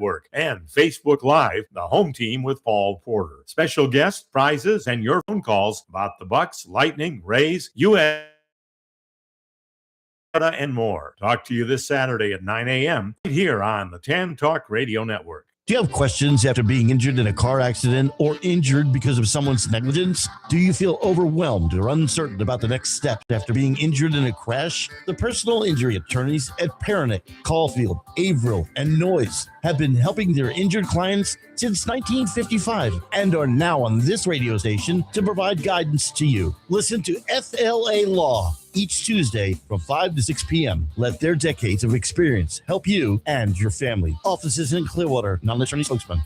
Network, and Facebook Live, the home team with Paul Porter. Special guests, prizes, and your phone calls about the Bucks, Lightning, Rays, U.S., and more. Talk to you this Saturday at 9 a.m. right here on the Tan Talk Radio Network. Do you have questions after being injured in a car accident or injured because of someone's negligence? Do you feel overwhelmed or uncertain about the next step after being injured in a crash? The personal injury attorneys at Peronic, Caulfield, Averill, and Noyes have been helping their injured clients since 1955 and are now on this radio station to provide guidance to you. Listen to FLA Law each Tuesday from 5 to 6 p.m. Let their decades of experience help you and your family. Offices in Clearwater, non-attorney spokesman.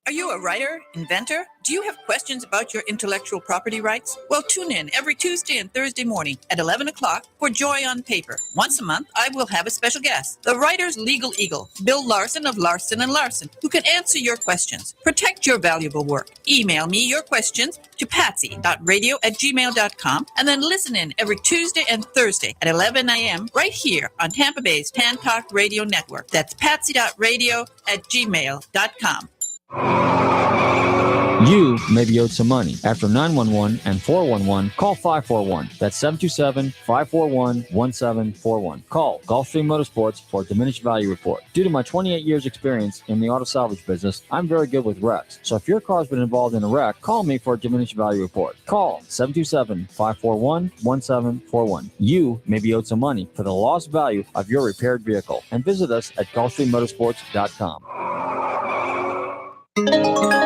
Are you a writer, inventor? Do you have questions about your intellectual property rights? Well, tune in every Tuesday and Thursday morning at 11 o'clock for Joy on Paper. Once a month, I will have a special guest, the writer's legal eagle, Bill Larson of Larson & Larson, who can answer your questions. Protect your valuable work. Email me your questions to patsy.radio@gmail.com and then listen in every Tuesday and Thursday at 11 a.m. right here on Tampa Bay's Tan Talk Radio Network. That's patsy.radio@gmail.com. You may be owed some money. After 911 and 411, call 541. That's 727-541-1741. Call Gulfstream Motorsports for a diminished value report. Due to my 28 years experience in the auto salvage business, I'm very good with wrecks. So if your car's been involved in a wreck, call me for a diminished value report. Call 727-541-1741. You may be owed some money for the lost value of your repaired vehicle. And visit us at GulfstreamMotorsports.com.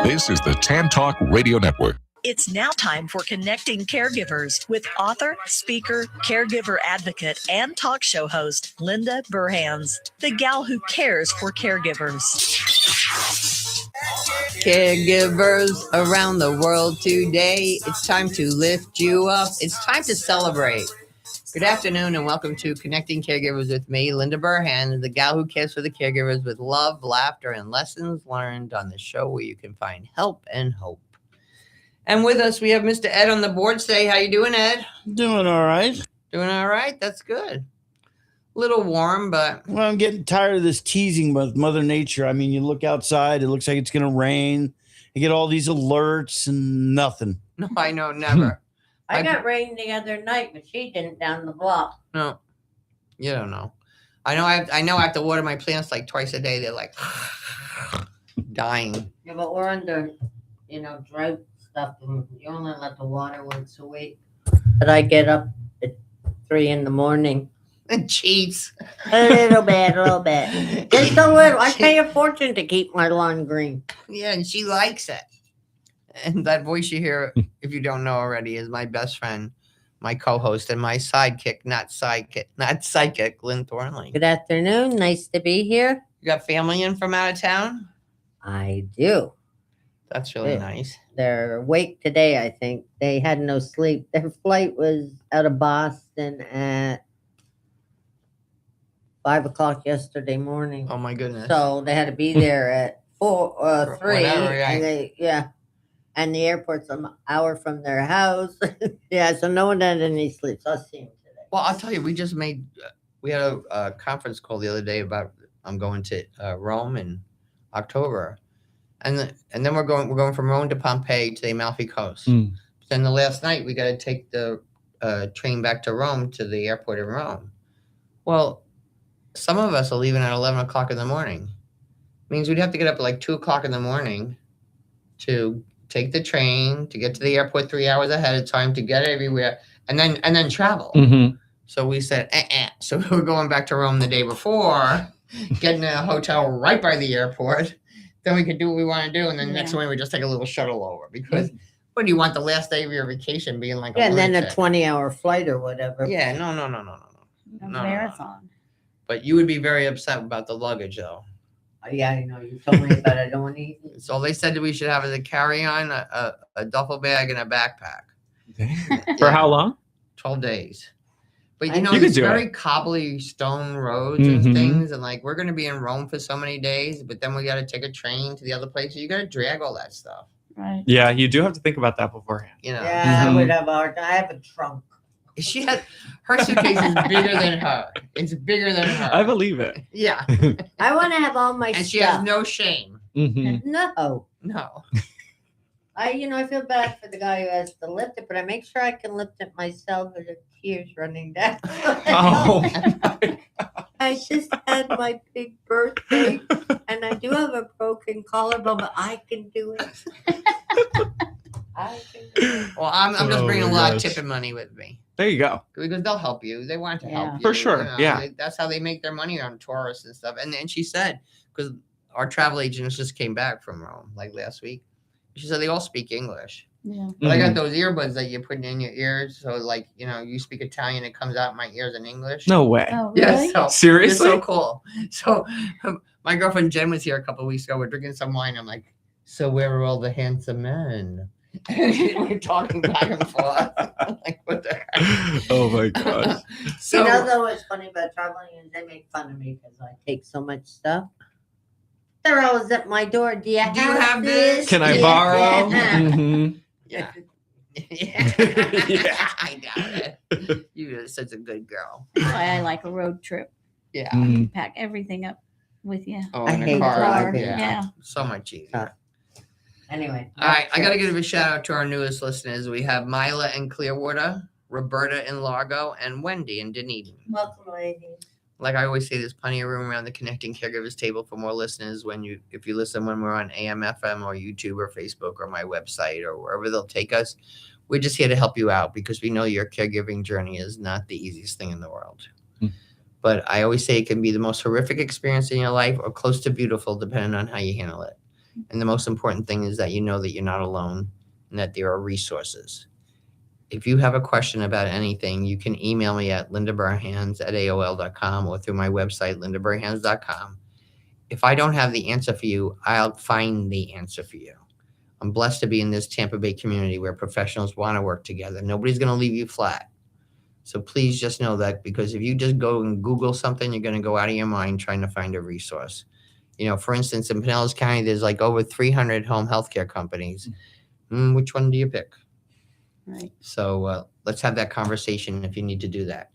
This is the Tan Talk Radio Network. It's now time for Connecting Caregivers with author, speaker, caregiver advocate, and talk show host Linda Burhans, the gal who cares for caregivers. Caregivers around the world today, it's time to lift you up. It's time to celebrate. Good afternoon and welcome to Connecting Caregivers with me, Linda Burhan, the gal who cares for the caregivers with love, laughter, and lessons learned on the show where you can find help and hope. And with us, we have Mr. Ed on the board today. How you doing, Ed? Doing all right. Doing all right? That's good. A little warm, but... Well, I'm getting tired of this teasing with Mother Nature. I mean, you look outside, it looks like it's going to rain. You get all these alerts and nothing. No, I know, never. I got rain the other night, but she didn't down the block. No, you don't know. I know I have to water my plants like twice a day. They're like dying. Yeah, but we're under, drought stuff, and you only let the water once a week. But I get up at 3 a.m. And cheats. A little bit. Just a little. I pay a fortune to keep my lawn green. Yeah, and she likes it. And that voice you hear, if you don't know already, is my best friend, my co-host, and my sidekick, not psychic, Lynn Thornley. Good afternoon. Nice to be here. You got family in from out of town? I do. That's really nice. They're awake today, I think. They had no sleep. Their flight was out of Boston at 5 o'clock yesterday morning. Oh, my goodness. So they had to be there at 3. Whatever, And and the airport's an hour from their house. Yeah, so no one had any sleep. So I'll see them today. Well, I'll tell you, we had a conference call the other day about I'm going to Rome in October, and then we're going from Rome to Pompeii to the Amalfi Coast. Then the last night we got to take the train back to Rome to the airport in Rome. Well, some of us are leaving at 11 o'clock in the morning. Means we'd have to get up at like 2 o'clock in the morning to take the train, to get to the airport 3 hours ahead of time, to get everywhere, and then travel. Mm-hmm. So we said, So we were going back to Rome the day before, getting a hotel right by the airport. Then we could do what we want to do, and then next morning we just take a little shuttle over. Because what do you want the last day of your vacation being like? And then a 20-hour flight or whatever. Yeah, no. Marathon. But you would be very upset about the luggage, though. Yeah, I know. You told me about it. I don't want to eat. So they said that we should have as a carry-on a duffel bag and a backpack. For how long? 12 days. But you it's very cobbly stone roads and things. And like, we're going to be in Rome for so many days, but then we got to take a train to the other place. So you got to drag all that stuff. Right. Yeah, you do have to think about that beforehand. Yeah, I would have I have a trunk. She had her suitcase is bigger than her. It's bigger than her. I believe it. Yeah. I want to have all my And stuff. she has no shame. Mm-hmm. No. No. I feel bad for the guy who has to lift it, but I make sure I can lift it myself with the tears running down. Oh, I just had my big birthday, and I do have a broken collarbone, but I can do it. I can do it. Well, I'm just Oh bringing a my lot of gosh. tipping money with me. there you go. Because they'll help you. They want to help you. For sure, yeah. That's how they make their money on tourists and stuff. And then she said, because our travel agents just came back from Rome like last week. She said they all speak English. Yeah. But I got those earbuds that you put in your ears. So, like, you speak Italian, it comes out my ears in English. No way. Oh, really? Yeah, so Seriously? it's so cool. So, my girlfriend Jen was here a couple of weeks ago. We're drinking some wine. I'm like, so where are all the handsome men? And we're talking back and forth. I'm like, what the heck? Oh my gosh. So, You know, though, what's funny about traveling is they make fun of me because I take so much stuff. They're always at my door. Do you have this? Can I Yeah. borrow? Yeah. Mhm. yeah. Yeah. I doubt it. You're such a good girl. That's why I like a road trip. Yeah. Mm. Pack everything up with you. Oh, I in a hate car. car. Yeah. Yeah. So much easier. Anyway. All right. I got to give a shout out to our newest listeners. We have Mila in Clearwater, Roberta in Largo, and Wendy in Dunedin. Welcome, ladies. Like I always say, there's plenty of room around the Connecting Caregivers table for more listeners if you listen when we're on AM, FM, or YouTube, or Facebook, or my website, or wherever they'll take us. We're just here to help you out because we know your caregiving journey is not the easiest thing in the world. But I always say it can be the most horrific experience in your life or close to beautiful, depending on how you handle it. And the most important thing is that you know that you're not alone and that there are resources. If you have a question about anything, you can email me at lindaburhans@aol.com or through my website, lindaburhans.com. If I don't have the answer for you, I'll find the answer for you. I'm blessed to be in this Tampa Bay community where professionals want to work together. Nobody's going to leave you flat. So please just know that, because if you just go and Google something, you're going to go out of your mind trying to find a resource. For instance, in Pinellas County, there's like over 300 home healthcare companies. Which one do you pick? Right. So let's have that conversation if you need to do that.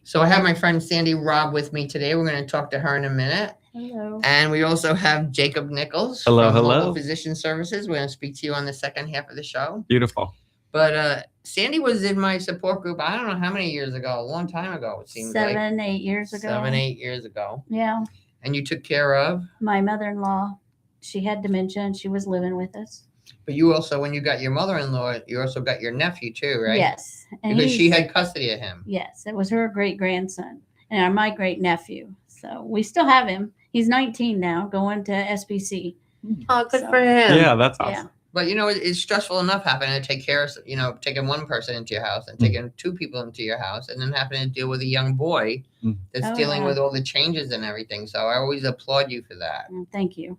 So I have my friend sandy.robb with me today. We're going to talk to her in a minute. Hello. And we also have Jacob Nichols Hello, from hello. Mobile Physician Services. We're going to speak to you on the second half of the show. Beautiful. But Sandy was in my support group, I don't know how many years ago, a long time ago, it seems like. 7, 8 years ago. 7, 8 years ago. Yeah. And you took care of? My mother-in-law, she had dementia and she was living with us. But you also, when you got your mother-in-law, you also got your nephew too, right? Yes. And Because she he's- had custody of him. Yes, it was her great-grandson and my great-nephew. So we still have him. He's 19 now, going to SBC. Oh, good So- for him. Yeah, that's Yeah. awesome. But it's stressful enough having to take care of, taking one person into your house and taking two people into your house and then having to deal with a young boy that's Oh, dealing yeah. with all the changes and everything. So I always applaud you for that. Thank you.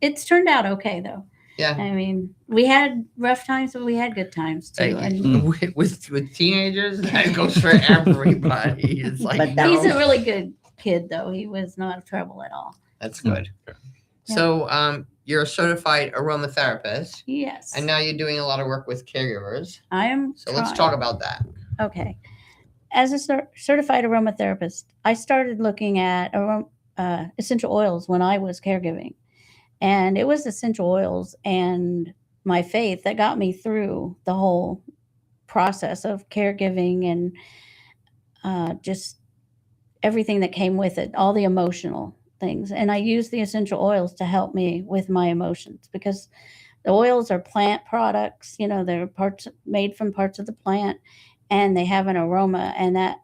It's turned out okay though. Yeah. I mean, we had rough times, but we had good times too. And With teenagers, that goes for everybody. It's like, But that he's no. a really good kid though. He was not trouble at all. That's good. So you're a certified aromatherapist. Yes. And now you're doing a lot of work with caregivers. I am. So let's talk about that. Okay. As a certified aromatherapist, I started looking at essential oils when I was caregiving. And it was essential oils and my faith that got me through the whole process of caregiving and just everything that came with it, all the emotional things. And I use the essential oils to help me with my emotions because the oils are plant products, they're made from parts of the plant and they have an aroma, and that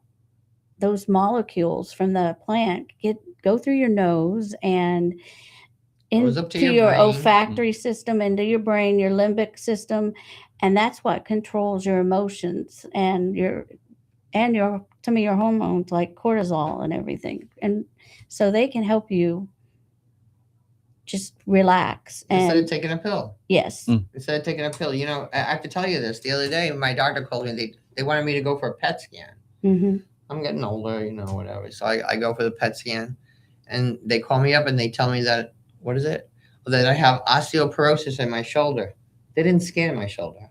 those molecules from the plant go through your nose and Goes up to into your your brain. olfactory system, into your brain, your limbic system, and that's what controls your emotions and your some of your hormones like cortisol and everything. And so they can help you just relax. Instead And of taking a pill. yes. Instead of taking a pill. I have to tell you this. The other day, my doctor called me. They wanted me to go for a PET scan. Mm-hmm. I'm getting older, whatever. So I go for the PET scan. And they call me up and they tell me that, what is it? That I have osteoporosis in my shoulder. They didn't scan my shoulder.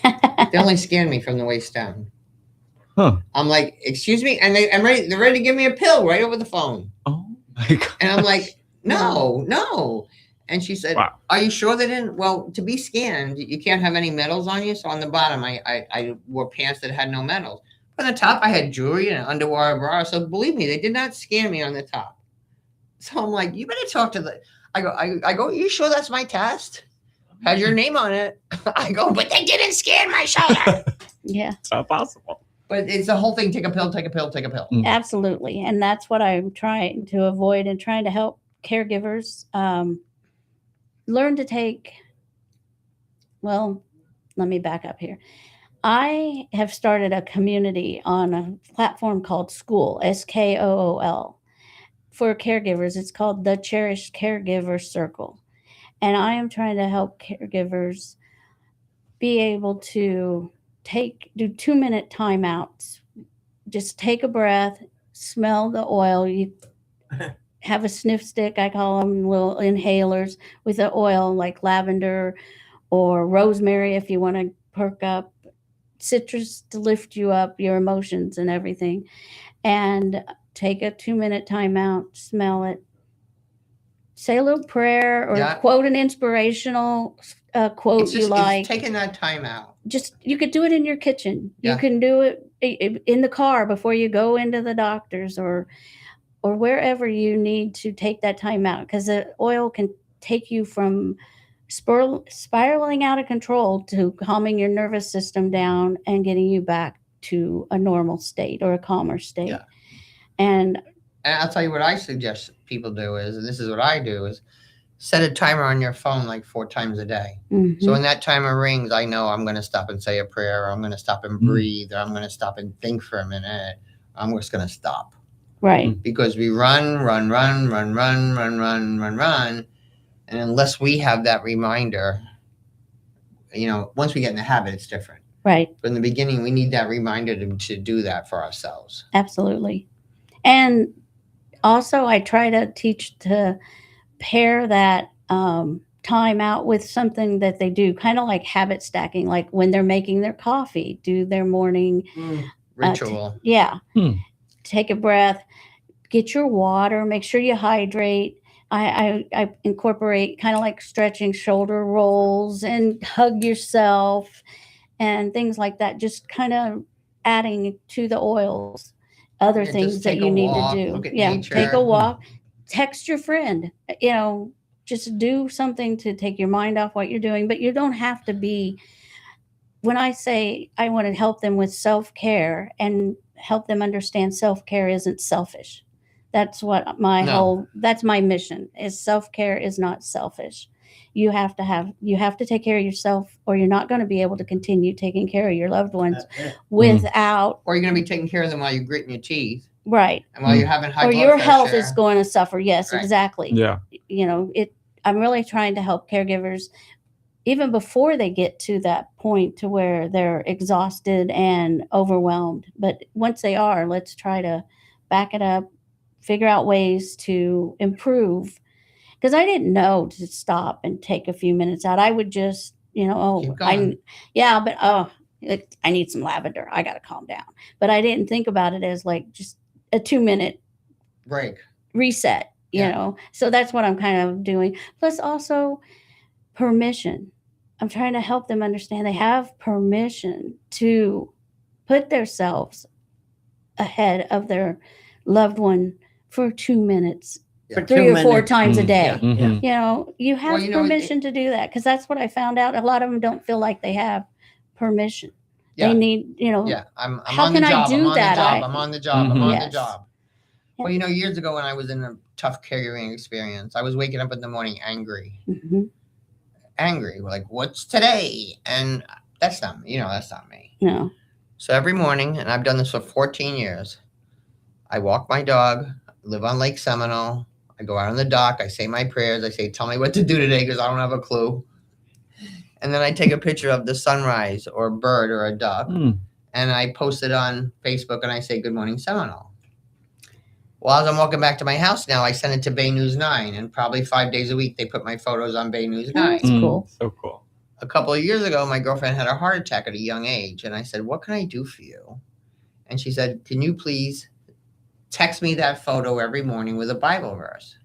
They only scanned me from the waist down. Huh. I'm like, excuse me, and they're ready to give me a pill right over the phone. Oh my God. And I'm like, no. And she said, Wow. are you sure they didn't? Well, to be scanned, you can't have any metals on you. So on the bottom, I wore pants that had no metals. On the top, I had jewelry and an underwire bra. So believe me, they did not scan me on the top. So I'm like, you better talk to the. I go. You sure that's my test? Has your name on it? I go, but they didn't scan my shoulder. Yeah. It's not possible. But it's the whole thing. Take a pill. Take a pill. Take a pill. Absolutely. And that's what I'm trying to avoid and trying to help caregivers learn to take. Well, let me back up here. I have started a community on a platform called Skool, Skool, for caregivers. It's called the Cherished Caregiver Circle. And I am trying to help caregivers be able to do 2-minute timeouts. Just take a breath, smell the oil. You have a sniff stick, I call them little inhalers with the oil like lavender or rosemary if you want to perk up, citrus to lift you up, your emotions and everything. And take a 2-minute timeout, smell it, say a little prayer or quote an inspirational quote you like. It's taking that time out. Just, you could do it in your kitchen. Yeah. You can do it in the car before you go into the doctor's or wherever you need to take that time out, because the oil can take you from spiraling out of control to calming your nervous system down and getting you back to a normal state or a calmer state. Yeah. And I'll tell you what I suggest people do is, and this is what I do, is set a timer on your phone like 4 times a day. Mm-hmm. So when that timer rings, I know I'm going to stop and say a prayer, or I'm going to stop and breathe, or I'm going to stop and think for a minute. I'm just going to stop. Right. Because we run. And unless we have that reminder, once we get in the habit, it's different. Right. But in the beginning, we need that reminder to do that for ourselves. Absolutely. And also, I try to teach to pair that time out with something that they do, kind of like habit stacking, like when they're making their coffee, do their morning ritual. Take a breath, get your water, make sure you hydrate. I incorporate kind of like stretching shoulder rolls and hug yourself and things like that, just kind of adding to the oils, other things that you need to do. Nature. Take a walk, text your friend, just do something to take your mind off what you're doing. But you don't have to be, when I say I want to help them with self-care and help them understand self-care isn't selfish. That's what that's my mission, is self-care is not selfish. You have to take care of yourself, or you're not going to be able to continue taking care of your loved ones without. Or you're going to be taking care of them while you're gritting your teeth. Right. And while you're having high blood your pressure. health is going to suffer. Yes, Right. exactly. Yeah. I'm really trying to help caregivers even before they get to that point to where they're exhausted and overwhelmed. But once they are, let's try to back it up, figure out ways to improve. Because I didn't know to stop and take a few minutes out. I would just, I need some lavender. I got to calm down. But I didn't think about it as like just a 2-minute break reset, So that's what I'm kind of doing. Plus also permission. I'm trying to help them understand they have permission to put themselves ahead of their loved one for 2 minutes. For 3 or 4 times a day. You have permission to do that, because that's what I found out. A lot of them don't feel like they have permission. They need, I'm how on can the job. I do that? I'm on the job. I'm on the Yes. job. Well, years ago when I was in a tough caregiving experience, I was waking up in the morning angry. Mm-hmm. Angry, like, what's today? And that's not me. That's not me. No. So every morning, and I've done this for 14 years, I walk my dog, live on Lake Seminole. I go out on the dock. I say my prayers. I say, tell me what to do today, because I don't have a clue. And then I take a picture of the sunrise or a bird or a duck, and I post it on Facebook, and I say, good morning, Seminole. Well, as I'm walking back to my house now, I send it to Bay News 9, and probably 5 days a week, they put my photos on Bay News 9. That's cool. So cool. A couple of years ago, my girlfriend had a heart attack at a young age, and I said, what can I do for you? And she said, can you please text me that photo every morning with a Bible verse?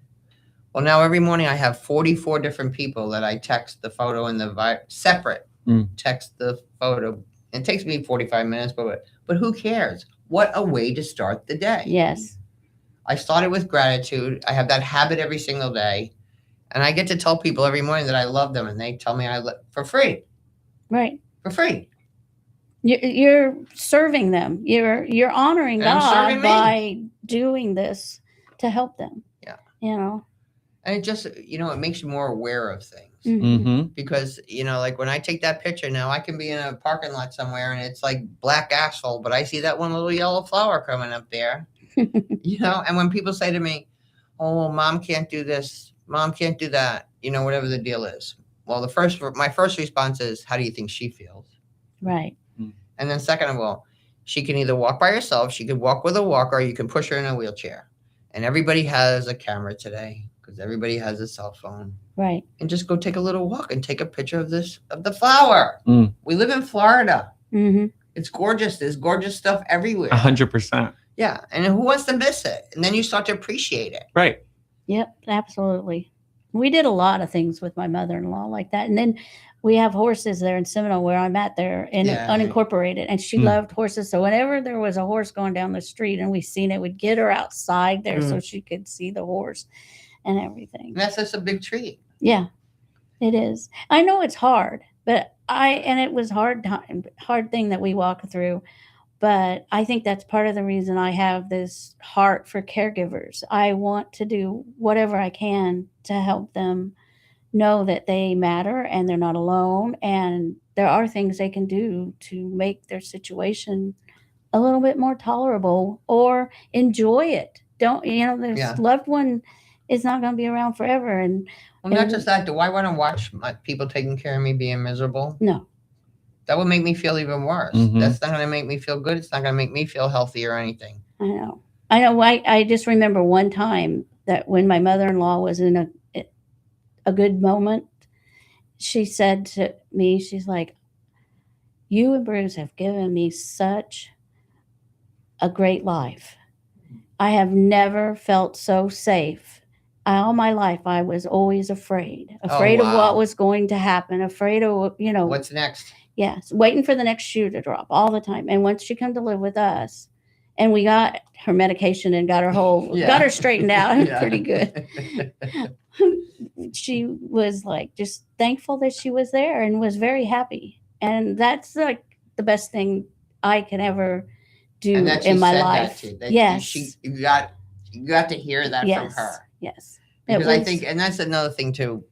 Well, now every morning I have 44 different people that I text the photo and the separate text the photo. It takes me 45 minutes, but who cares? What a way to start the day. Yes. I started with gratitude. I have that habit every single day. And I get to tell people every morning that I love them, and they tell me for free. Right. For free. You're serving them. You're honoring And God by doing this to help them. Yeah. You know. And it just, it makes you more aware of things. Mhm. Because, like when I take that picture now, I can be in a parking lot somewhere and it's like black asphalt, but I see that one little yellow flower coming up there. And when people say to me, oh, mom can't do this, mom can't do that, whatever the deal is. Well, my first response is, how do you think she feels? Right. And then second of all, she can either walk by herself, she could walk with a walker, or you can push her in a wheelchair. And everybody has a camera today because everybody has a cell phone. Right. And just go take a little walk and take a picture of the flower. We live in Florida. Mm-hmm. It's gorgeous. There's gorgeous stuff everywhere. 100%. Yeah. And who wants to miss it? And then you start to appreciate it. Right. Yep, absolutely. We did a lot of things with my mother-in-law like that. And then we have horses there in Seminole where I'm at there in unincorporated. And she loved horses. So whenever there was a horse going down the street and we seen it, we'd get her outside there so she could see the horse and everything. And that's just a big treat. Yeah, it is. I know it's hard, but it was hard thing that we walked through. But I think that's part of the reason I have this heart for caregivers. I want to do whatever I can to help them know that they matter and they're not alone. And there are things they can do to make their situation a little bit more tolerable or enjoy it. Their loved one is not going to be around forever. And not just that. Do I want to watch my people taking care of me being miserable? No. That would make me feel even worse. That's not going to make me feel good. It's not going to make me feel healthy or anything. I know. I just remember one time that when my mother-in-law was in a good moment, she said to me, she's like, you and Bruce have given me such a great life. I have never felt so safe. All my life, I was always afraid of what was going to happen, afraid of, what's next. Yes, waiting for the next shoe to drop all the time. And once she come to live with us, and we got her medication and got her got her straightened out pretty good. She was like just thankful that she was there and was very happy. And that's like the best thing I can ever do in my life. Yes. You got to hear that from her. Yes. Because I think, and that's another thing too.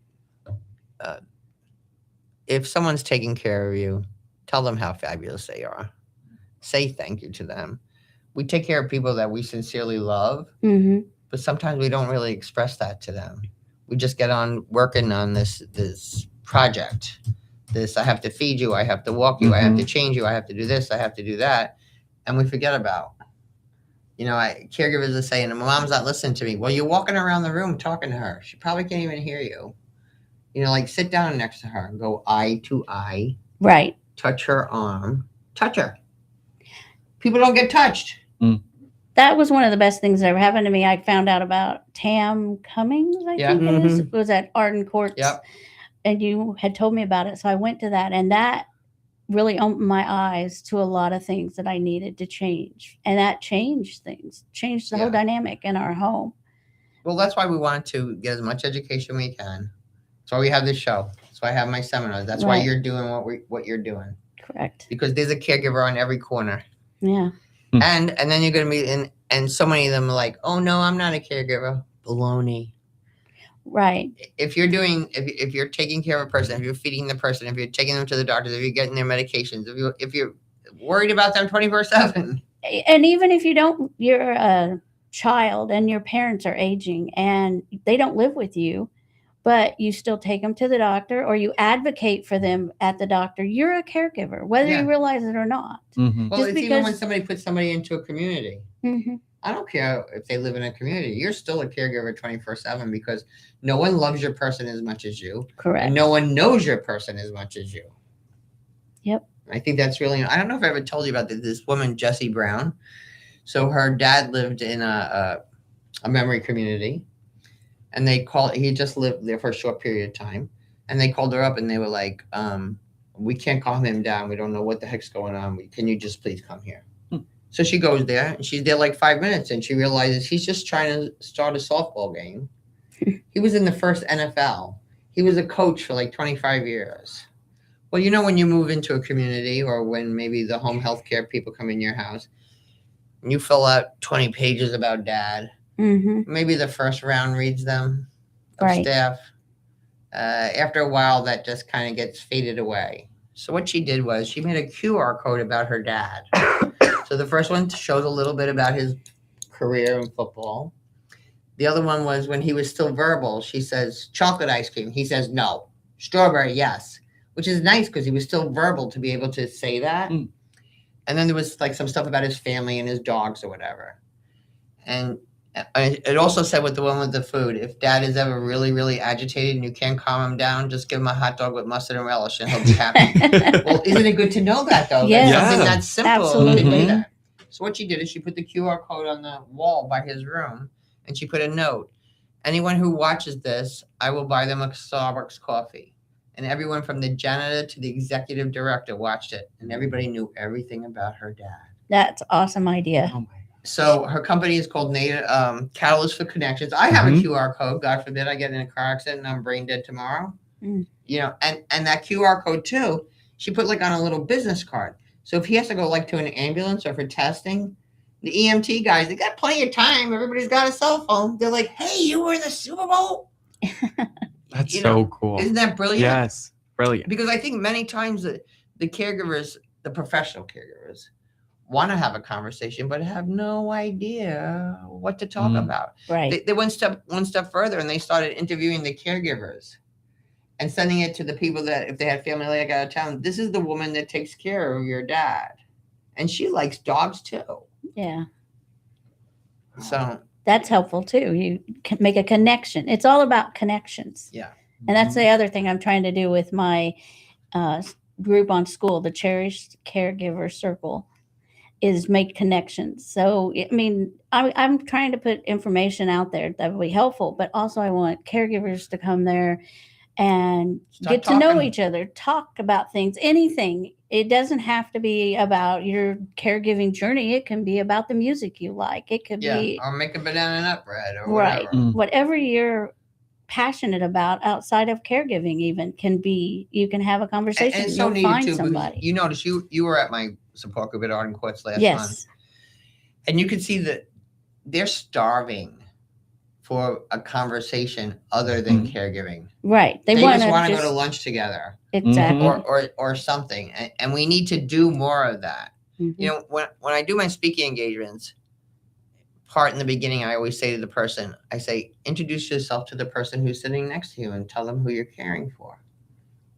If someone's taking care of you, tell them how fabulous they are. Say thank you to them. We take care of people that we sincerely love, but sometimes we don't really express that to them. We just get on working on this project. I have to feed you, I have to walk you, I have to change you, I have to do this, I have to do that. And we forget about. Caregivers are saying, my mom's not listening to me. Well, you're walking around the room talking to her. She probably can't even hear you. Sit down next to her and go eye to eye. Right. Touch her arm. Touch her. People don't get touched. That was one of the best things that ever happened to me. I found out about Tam Cummings, I think it is. It was at Arden Courts. Yep. And you had told me about it. So I went to that. And that really opened my eyes to a lot of things that I needed to change. And that changed things. Changed the whole dynamic in our home. Well, that's why we wanted to get as much education we can. That's why we have this show. That's why I have my seminars. That's why you're doing what you're doing. Correct. Because there's a caregiver on every corner. Yeah. And then you're going to be and so many of them are like, oh no, I'm not a caregiver. Baloney. Right. If you're taking care of a person, if you're feeding the person, if you're taking them to the doctors, if you're getting their medications, if you're worried about them 24/7. And even if you're a child and your parents are aging and they don't live with you, but you still take them to the doctor or you advocate for them at the doctor, you're a caregiver, whether you realize it or not. Well, it's even when somebody puts somebody into a community. I don't care if they live in a community. You're still a caregiver 24/7 because no one loves your person as much as you. Correct. And no one knows your person as much as you. Yep. I think that's really, I don't know if I ever told you about this woman, Jessie Brown. So her dad lived in a memory community, and he just lived there for a short period of time. And they called her up and they were like, we can't calm him down. We don't know what the heck's going on. Can you just please come here? So she goes there and she's there like 5 minutes and she realizes he's just trying to start a softball game. He was in the first NFL. He was a coach for like 25 years. Well, when you move into a community or when maybe the home health care people come in your house, and you fill out 20 pages about dad. Mm-hmm. Maybe the first round reads them of Right. staff. After a while, that just kind of gets faded away. So what she did was she made a QR code about her dad. So the first one shows a little bit about his career in football. The other one was when he was still verbal. She says, chocolate ice cream. He says, no. Strawberry, yes. Which is nice because he was still verbal to be able to say that. And then there was like some stuff about his family and his dogs or whatever. And it also said with the one with the food, if dad is ever really, really agitated and you can't calm him down, just give him a hot dog with mustard and relish and he'll be happy. Well, isn't it good to know that, though? Yes. That's something that's simple Absolutely. to do that. So what she did is she put the QR code on the wall by his room, and she put a note. Anyone who watches this, I will buy them a Starbucks coffee. And everyone from the janitor to the executive director watched it, and everybody knew everything about her dad. That's an awesome idea. Oh my. So her company is called Catalyst for Connections. I have a QR code. God forbid I get in a car accident and I'm brain dead tomorrow. And that QR code too, she put like on a little business card. So if he has to go like to an ambulance or for testing, the EMT guys, they got plenty of time. Everybody's got a cell phone. They're like, hey, you were in the Super Bowl? That's so cool. Isn't that brilliant? Yes. Brilliant. Because I think many times the caregivers, the professional caregivers, want to have a conversation, but have no idea what to talk about. Right. They went one step further and they started interviewing the caregivers and sending it to the people that, if they had family like out of town, this is the woman that takes care of your dad. And she likes dogs too. Yeah. So that's helpful too. You can make a connection. It's all about connections. Yeah. And that's the other thing I'm trying to do with my group on Skool, the Cherished Caregiver Circle, is make connections. So, I mean, I'm trying to put information out there that will be helpful, but also I want caregivers to come there and get to know each other, talk about things, anything. It doesn't have to be about your caregiving journey. It can be about the music you like. It could be, or make a banana nut bread or right. whatever. Whatever you're passionate about outside of caregiving even can be, you can have a conversation. And it's so You'll needed find too. somebody. You notice you were at my support group at Arden Courts last Yes. month. And you could see that they're starving for a conversation other than caregiving. Right. They just want to go to lunch together. Exactly. Or something. And we need to do more of that. You know, when I do my speaking engagements, part in the beginning, I always say to the person, I say, introduce yourself to the person who's sitting next to you and tell them who you're caring for.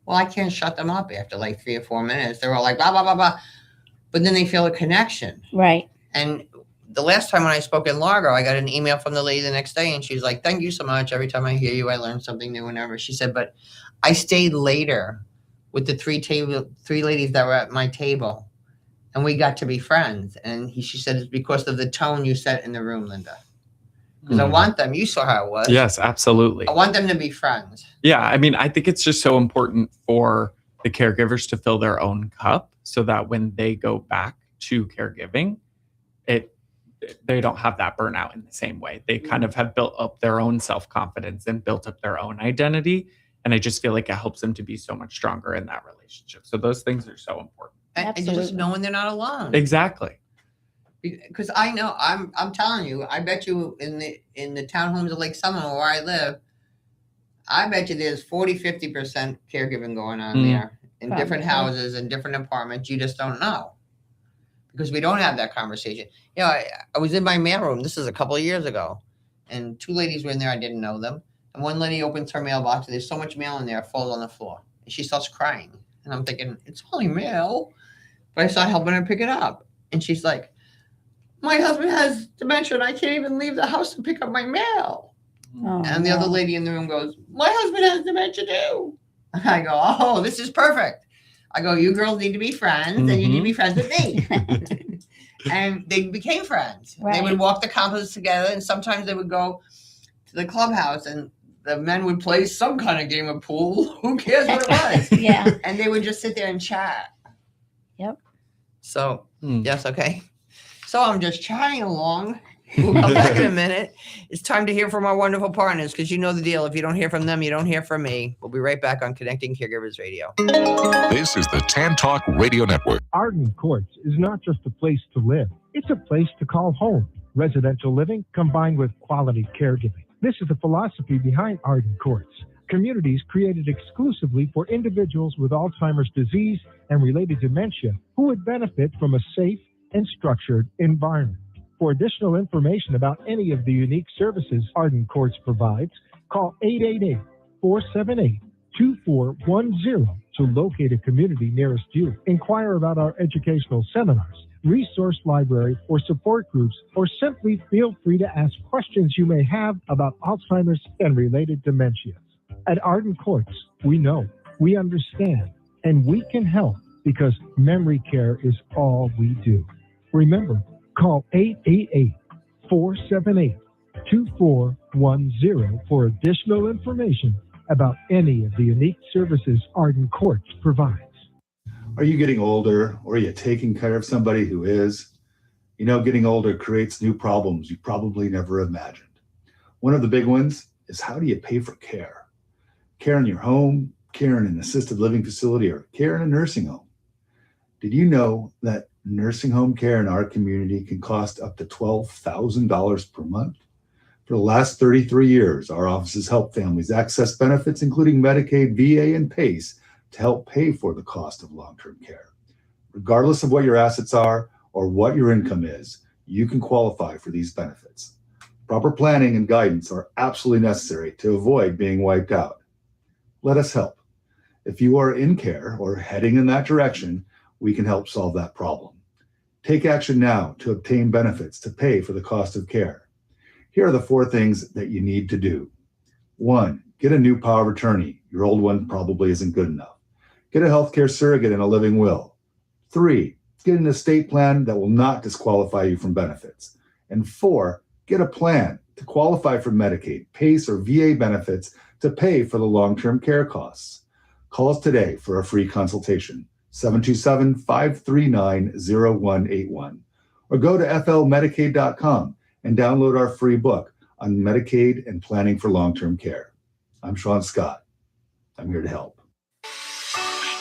Well, I can't shut them up after like 3 or 4 minutes. They're all like, blah, blah, blah, blah. But then they feel a connection. Right. And the last time when I spoke in Largo, I got an email from the lady the next day, and she's like, thank you so much. Every time I hear you, I learn something new and ever. She said, but I stayed later with the three ladies that were at my table, and we got to be friends. And she said, it's because of the tone you set in the room, Linda. Because I want them, you saw how it was. Yes, absolutely. I want them to be friends. Yeah, I mean, I think it's just so important for the caregivers to fill their own cup so that when they go back to caregiving, they don't have that burnout in the same way. They kind of have built up their own self-confidence and built up their own identity. And I just feel like it helps them to be so much stronger in that relationship. So those things are so important. And just knowing they're not alone. Exactly. Because I know, I'm telling you, I bet you in the townhomes of Lake Seminole where I live, I bet you there's 40-50% caregiving going on there in different houses and different apartments. You just don't know because we don't have that conversation. You know, I was in my mailroom. This is a couple of years ago, and 2 ladies were in there. I didn't know them. And one lady opens her mailbox, and there's so much mail in there, it falls on the floor. And she starts crying. And I'm thinking, it's only mail. But I start helping her pick it up. And she's like, my husband has dementia, and I can't even leave the house to pick up my mail. Oh, and the other lady in the room goes, my husband has dementia too. And I go, oh, this is perfect. I go, you girls need to be friends, and you need to be friends with me. And they became friends. Right. They would walk the campus together, and sometimes they would go to the clubhouse, and the men would play some kind of game of pool. Who cares what it was? Yeah. And they would just sit there and chat. Yep. So, yes, okay. So I'm just chatting along. We'll come back in a minute. It's time to hear from our wonderful partners, because you know the deal. If you don't hear from them, you don't hear from me. We'll be right back on Connecting Caregivers Radio. This is the Tan Talk Radio Network. Arden Courts is not just a place to live. It's a place to call home. Residential living combined with quality caregiving. This is the philosophy behind Arden Courts. Communities created exclusively for individuals with Alzheimer's disease and related dementia who would benefit from a safe and structured environment. For additional information about any of the unique services Arden Courts provides, call 888-478-2410 to locate a community nearest you. Inquire about our educational seminars, resource library, or support groups, or simply feel free to ask questions you may have about Alzheimer's and related dementias. At Arden Courts, we know, we understand, and we can help because memory care is all we do. Remember, call 888-478-2410 for additional information about any of the unique services Arden Courts provides. Are you getting older, or are you taking care of somebody who is? You know, getting older creates new problems you probably never imagined. One of the big ones is, how do you pay for care? Care in your home, care in an assisted living facility, or care in a nursing home. Did you know that nursing home care in our community can cost up to $12,000 per month? For the last 33 years, our offices help families access benefits, including Medicaid, VA, and PACE, to help pay for the cost of long-term care. Regardless of what your assets are or what your income is, you can qualify for these benefits. Proper planning and guidance are absolutely necessary to avoid being wiped out. Let us help. If you are in care or heading in that direction, we can help solve that problem. Take action now to obtain benefits to pay for the cost of care. Here are the 4 things that you need to do. 1, get a new power of attorney. Your old one probably isn't good enough. Get a healthcare surrogate and a living will. 3, get an estate plan that will not disqualify you from benefits. And 4, get a plan to qualify for Medicaid, PACE, or VA benefits to pay for the long-term care costs. Call us today for a free consultation, 727-539-0181, or go to flmedicaid.com and download our free book on Medicaid and planning for long-term care. I'm Sean Scott. I'm here to help.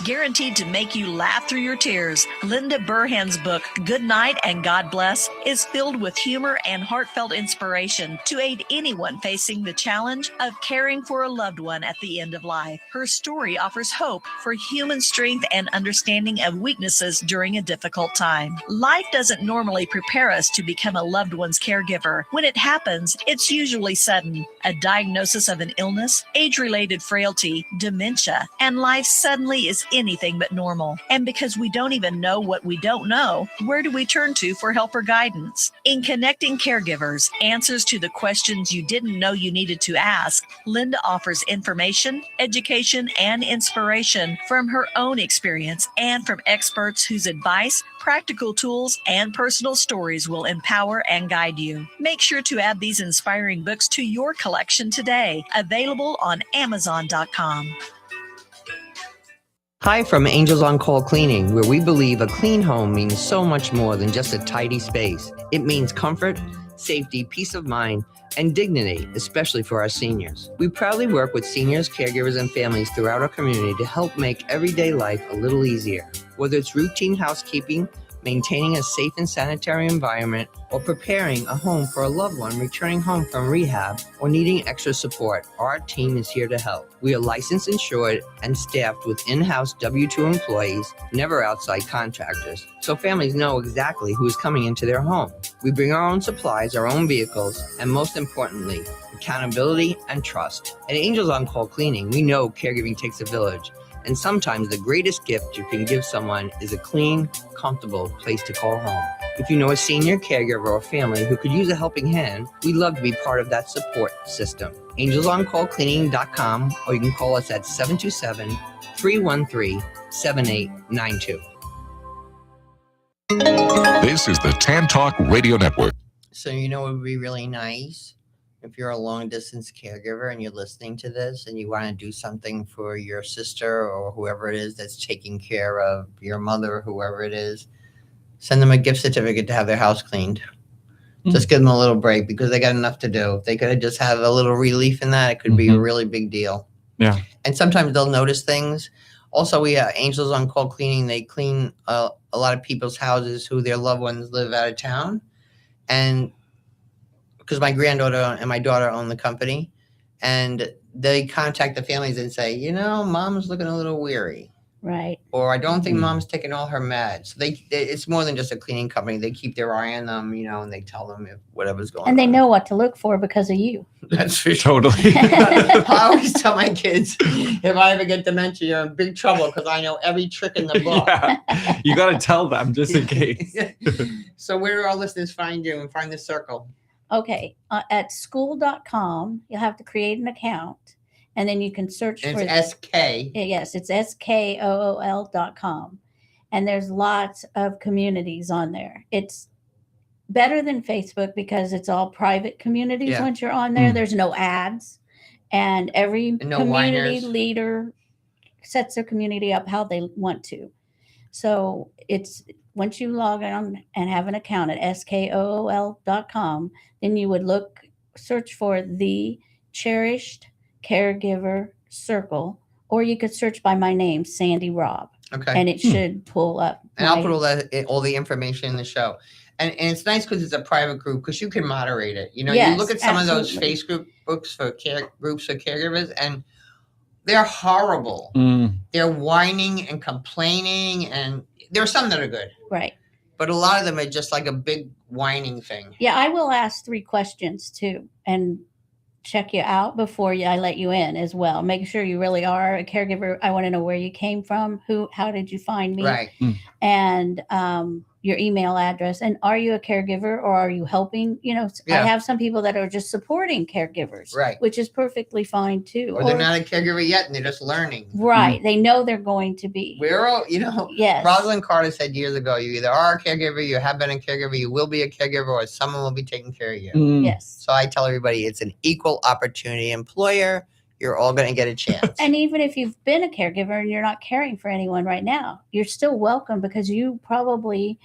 Guaranteed to make you laugh through your tears, Linda Burhan's book, Good Night and God Bless, is filled with humor and heartfelt inspiration to aid anyone facing the challenge of caring for a loved one at the end of life. Her story offers hope for human strength and understanding of weaknesses during a difficult time. Life doesn't normally prepare us to become a loved one's caregiver. When it happens, it's usually sudden. A diagnosis of an illness, age-related frailty, dementia, and life suddenly is anything but normal. And because we don't even know what we don't know, where do we turn to for help or guidance? In Connecting Caregivers, answers to the questions you didn't know you needed to ask, Linda offers information, education, and inspiration from her own experience and from experts whose advice, practical tools, and personal stories will empower and guide you. Make sure to add these inspiring books to your collection today. Available on Amazon.com. Hi from Angels on Call Cleaning, where we believe a clean home means so much more than just a tidy space. It means comfort, safety, peace of mind, and dignity, especially for our seniors. We proudly work with seniors, caregivers, and families throughout our community to help make everyday life a little easier. Whether it's routine housekeeping, maintaining a safe and sanitary environment, or preparing a home for a loved one returning home from rehab or needing extra support, our team is here to help. We are licensed, insured, and staffed with in-house W-2 employees, never outside contractors, so families know exactly who is coming into their home. We bring our own supplies, our own vehicles, and most importantly, accountability and trust. At Angels on Call Cleaning, we know caregiving takes a village, and sometimes the greatest gift you can give someone is a clean, comfortable place to call home. If you know a senior caregiver or family who could use a helping hand, we'd love to be part of that support system. angelsoncallcleaning.com, or you can call us at 727-313-7892. This is the Tan Talk Radio Network. So, it would be really nice if you're a long distance caregiver and you're listening to this and you want to do something for your sister or whoever it is that's taking care of your mother or whoever it is, send them a gift certificate to have their house cleaned. Just give them a little break because they got enough to do. If they could just have a little relief in that, it could be a really big deal. Yeah. And sometimes they'll notice things. Also, we have Angels on Call Cleaning. They clean a lot of people's houses who their loved ones live out of town. And because my granddaughter and my daughter own the company, and they contact the families and say, mom's looking a little weary. Right. Or I don't think mom's taking all her meds. So it's more than just a cleaning company. They keep their eye on them, and they tell them if whatever's going on. And they know what to look for because of you. That's for Totally. I always tell my kids, if I ever get dementia, you're in big trouble because I know every trick in the book. Yeah. You got to tell them just in case. So where do our listeners find you and find the circle? Okay. At Skool.com, you'll have to create an account. And then you can search and for it's SK. Yes, it's skool.com. And there's lots of communities on there. It's better than Facebook because it's all private communities once you're on there. There's no ads. And every community leader sets their community up how they want to. So it's once you log on and have an account at skool.com, then you would search for the Cherished Caregiver Circle, or you could search by my name, Sandy.robb. Okay. And it should pull up. And I'll put all the information in the show. And it's nice because it's a private group because you can moderate it. You look at some of those Facebook books for groups for caregivers, and they're horrible. They're whining and complaining, and there are some that are good. Right. But a lot of them are just like a big whining thing. Yeah, I will ask 3 questions too, and check you out before I let you in as well. Make sure you really are a caregiver. I want to know where you came from, how did you find me? Right. And your email address. And are you a caregiver or are you helping? I have some people that are just supporting caregivers, right, which is perfectly fine too. Or they're not a caregiver yet and they're just learning. Right. They know they're going to be. We're all, yes. Rosalind Carter said years ago, you either are a caregiver, you have been a caregiver, you will be a caregiver, or someone will be taking care of you. Yes. So I tell everybody it's an equal opportunity employer. You're all going to get a chance. And even if you've been a caregiver and you're not caring for anyone right now, you're still welcome because you probably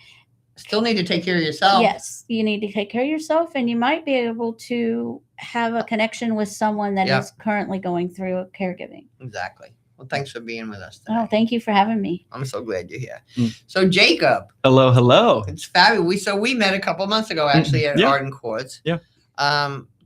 still need to take care of yourself. Yes, you need to take care of yourself, and you might be able to have a connection with someone that is currently going through caregiving. Exactly. Well, thanks for being with us today. Oh, thank you for having me. I'm so glad you're here. So, Jacob. Hello. It's fabulous. We met a couple months ago, actually, at Arden Courts. Yeah.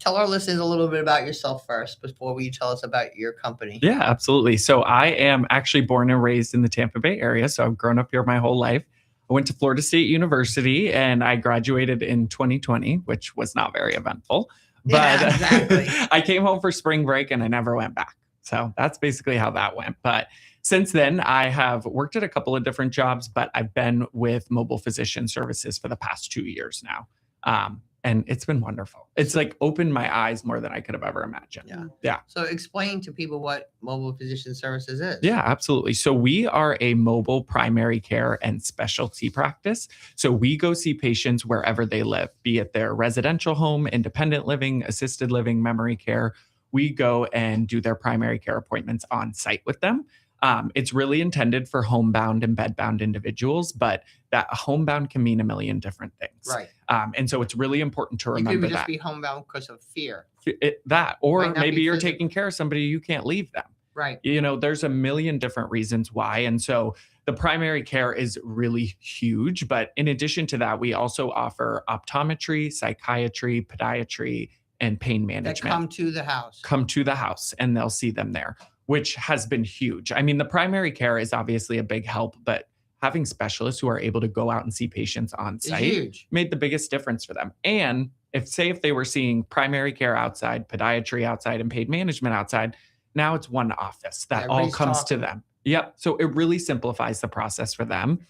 Tell our listeners a little bit about yourself first before you tell us about your company. Yeah, absolutely. So I am actually born and raised in the Tampa Bay area. So I've grown up here my whole life. I went to Florida State University and I graduated in 2020, which was not very eventful. But exactly. I came home for spring break and I never went back. So that's basically how that went. But since then, I have worked at a couple of different jobs, but I've been with Mobile Physician Services for the past 2 years now. And it's been wonderful. It's like opened my eyes more than I could have ever imagined. Yeah. So explain to people what Mobile Physician Services is. Yeah, absolutely. So we are a mobile primary care and specialty practice. So we go see patients wherever they live, be it their residential home, independent living, assisted living, memory care. We go and do their primary care appointments on site with them. It's really intended for homebound and bedbound individuals, but that homebound can mean a million different things. Right. And so it's really important to remember you could that. just be homebound because of fear. Or maybe you're taking care of somebody, you can't leave them. Right. There's a million different reasons why. And so the primary care is really huge. But in addition to that, we also offer optometry, psychiatry, podiatry, and pain management. That come to the house and they'll see them there, which has been huge. I mean, the primary care is obviously a big help, but having specialists who are able to go out and see patients on site made the biggest difference for them. And if they were seeing primary care outside, podiatry outside, and pain management outside, now it's one office that all comes to them. Yep. So it really simplifies the process for them.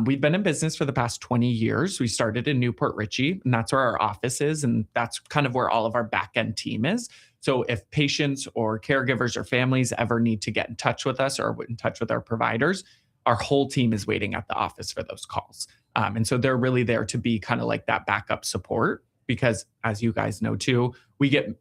We've been in business for the past 20 years. We started in Newport Richey, and that's where our office is. And that's kind of where all of our back end team is. So if patients or caregivers or families ever need to get in touch with us or in touch with our providers, our whole team is waiting at the office for those calls. And so they're really there to be kind of like that backup support, because as you guys know too, we get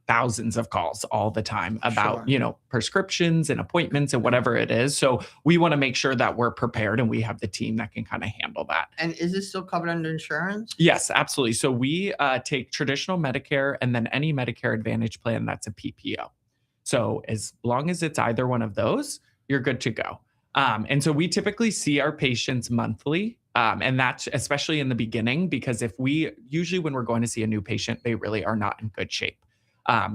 thousands of calls all the time about, prescriptions and appointments and whatever it is. So we want to make sure that we're prepared and we have the team that can kind of handle that. And is this still covered under insurance? Yes, absolutely. So we take traditional Medicare and then any Medicare Advantage plan that's a PPO. So as long as it's either one of those, you're good to go. And so we typically see our patients monthly. And that's especially in the beginning, because usually when we're going to see a new patient, they really are not in good shape.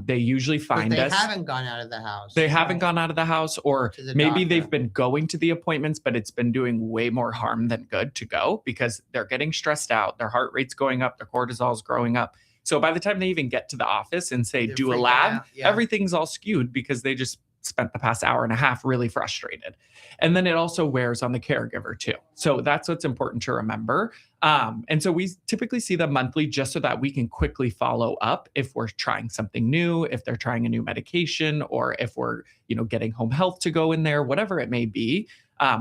They usually find us. They haven't gone out of the house. They haven't gone out of the house, or maybe doctor. they've been going to the appointments, but it's been doing way more harm than good to go, because they're getting stressed out. Their heart rate's going up. Their cortisol's growing up. So by the time they even get to the office and say, do a lab, everything's all skewed because they just spent the past hour and a half really frustrated. And then it also wears on the caregiver too. So that's what's important to remember. And so we typically see them monthly just so that we can quickly follow up if we're trying something new, if they're trying a new medication, or if we're, getting home health to go in there, whatever it may be.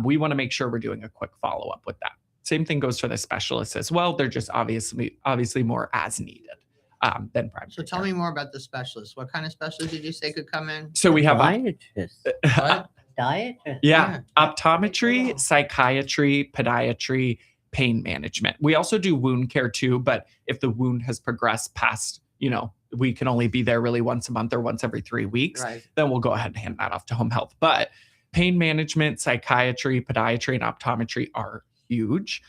We want to make sure we're doing a quick follow-up with that. Same thing goes for the specialists as well. They're just obviously more as needed. Than primary. So tell me more about the specialists. What kind of specialists did you say could come in? So we have dietitists. What? Dietitists. Yeah. Optometry, psychiatry, podiatry, pain management. We also do wound care too, but if the wound has progressed past, we can only be there really once a month or once every 3 weeks, then we'll go ahead and hand that off to home health. But pain management, psychiatry, podiatry, and optometry are huge,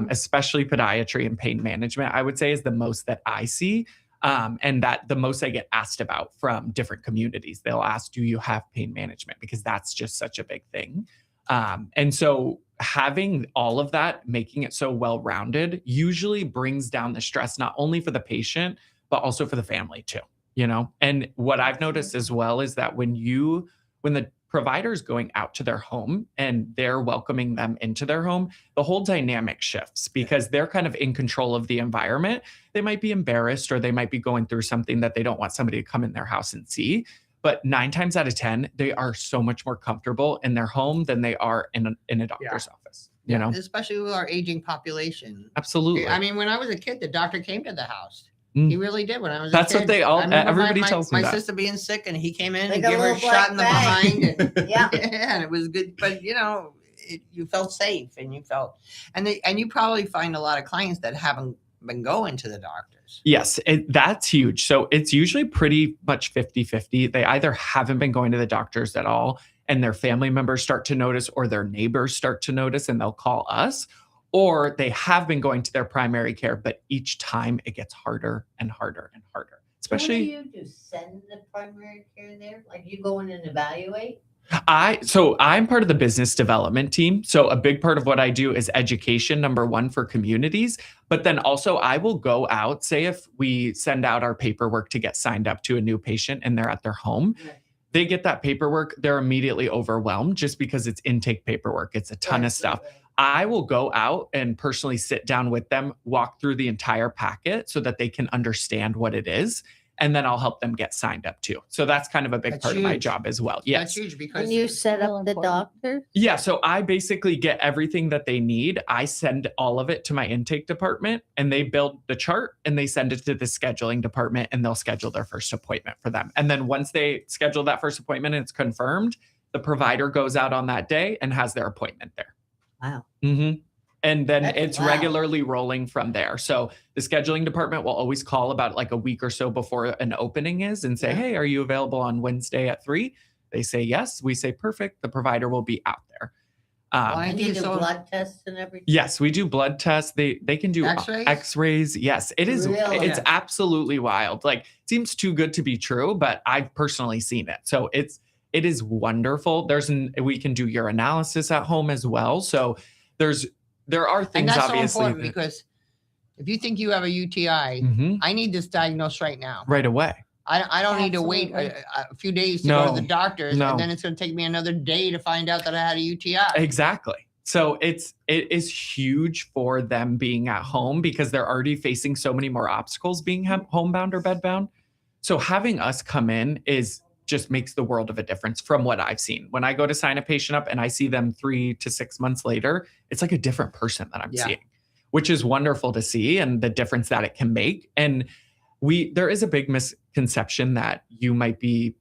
especially podiatry and pain management, I would say, is the most that I see. And that the most I get asked about from different communities. They'll ask, do you have pain management? Because that's just such a big thing. And so having all of that, making it so well-rounded, usually brings down the stress, not only for the patient, but also for the family too, And what I've noticed as well is that when the provider's going out to their home and they're welcoming them into their home, the whole dynamic shifts because they're kind of in control of the environment. They might be embarrassed or they might be going through something that they don't want somebody to come in their house and see. But 9 times out of 10, they are so much more comfortable in their home than they are in a doctor's office, Especially with our aging population. Absolutely. I mean, when I was a kid, the doctor came to the house. He really did when I was a kid. That's what everybody tells me. My sister being sick, and he came in and gave her a shot in the behind. And it was good. But you felt safe, and you probably find a lot of clients that haven't been going to the doctors. Yes, that's huge. So it's usually pretty much 50-50. They either haven't been going to the doctors at all, and their family members start to notice, or their neighbors start to notice, and they'll call us. Or they have been going to their primary care, but each time it gets harder and harder and harder. Especially, what do you do? Send the primary care there? Like you go in and evaluate? I'm part of the business development team. So a big part of what I do is education, number one, for communities. But then also I will go out, say if we send out our paperwork to get signed up to a new patient and they're at their home. Right. They get that paperwork, they're immediately overwhelmed just because it's intake paperwork. It's a ton of stuff. Right. I will go out and personally sit down with them, walk through the entire packet so that they can understand what it is. And then I'll help them get signed up too. So that's kind of a big part of my job as well. Yes. That's huge because you set up the doctor? Yeah. So I basically get everything that they need. I send all of it to my intake department and they build the chart and they send it to the scheduling department and they'll schedule their first appointment for them. And then once they schedule that first appointment and it's confirmed, the provider goes out on that day and has their appointment there. Wow. Mm-hmm. And then it's regularly rolling from there. So the scheduling department will always call about like a week or so before an opening is and say, hey, are you available on Wednesday at 3? They say yes. We say perfect. The provider will be out there. And you do blood tests and everything? Yes, we do blood tests. They can do X-rays. Yes, it is. Really? It's absolutely wild. Like it seems too good to be true, but I've personally seen it. So it is wonderful. We can do urinalysis at home as well. So there are things, and that's obviously, so important because if you think you have a UTI, I need this diagnosed right now. Right away. I don't need to wait a few days to go to the doctors, and then it's going to take me another day to find out that I had a UTI. Exactly. So it is huge for them being at home because they're already facing so many more obstacles being homebound or bedbound. So having us come in just makes the world of a difference from what I've seen. When I go to sign a patient up and I see them 3 to 6 months later, it's like a different person that I'm seeing, which is wonderful to see and the difference that it can make. And there is a big misconception that you might be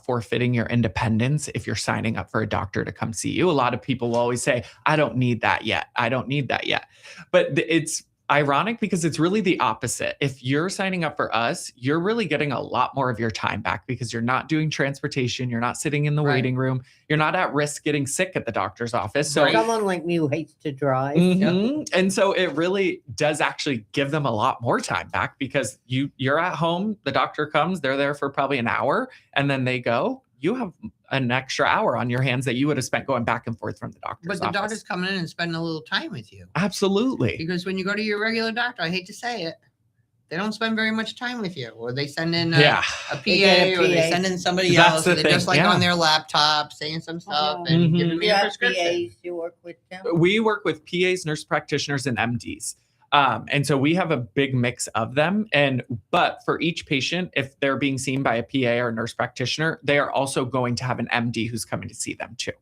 forfeiting your independence if you're signing up for a doctor to come see you. A lot of people will always say, I don't need that yet. I don't need that yet. But it's ironic because it's really the opposite. If you're signing up for us, you're really getting a lot more of your time back because you're not doing transportation. You're not sitting in the waiting room. You're not at risk getting sick at the doctor's office. So someone like me who hates to drive. And so it really does actually give them a lot more time back because you're at home, the doctor comes, they're there for probably an hour and then they go. You have an extra hour on your hands that you would have spent going back and forth from the doctor's office. But the doctor's coming in and spending a little time with you. Absolutely. Because when you go to your regular doctor, I hate to say it, they don't spend very much time with you. Or they send in a PA, or they send in somebody else. They're just like on their laptop saying some stuff and giving me a prescription. PAs you work with them? We work with PAs, nurse practitioners, and MDs. And so we have a big mix of them. But for each patient, if they're being seen by a PA or nurse practitioner, they are also going to have an MD who's coming to see them too.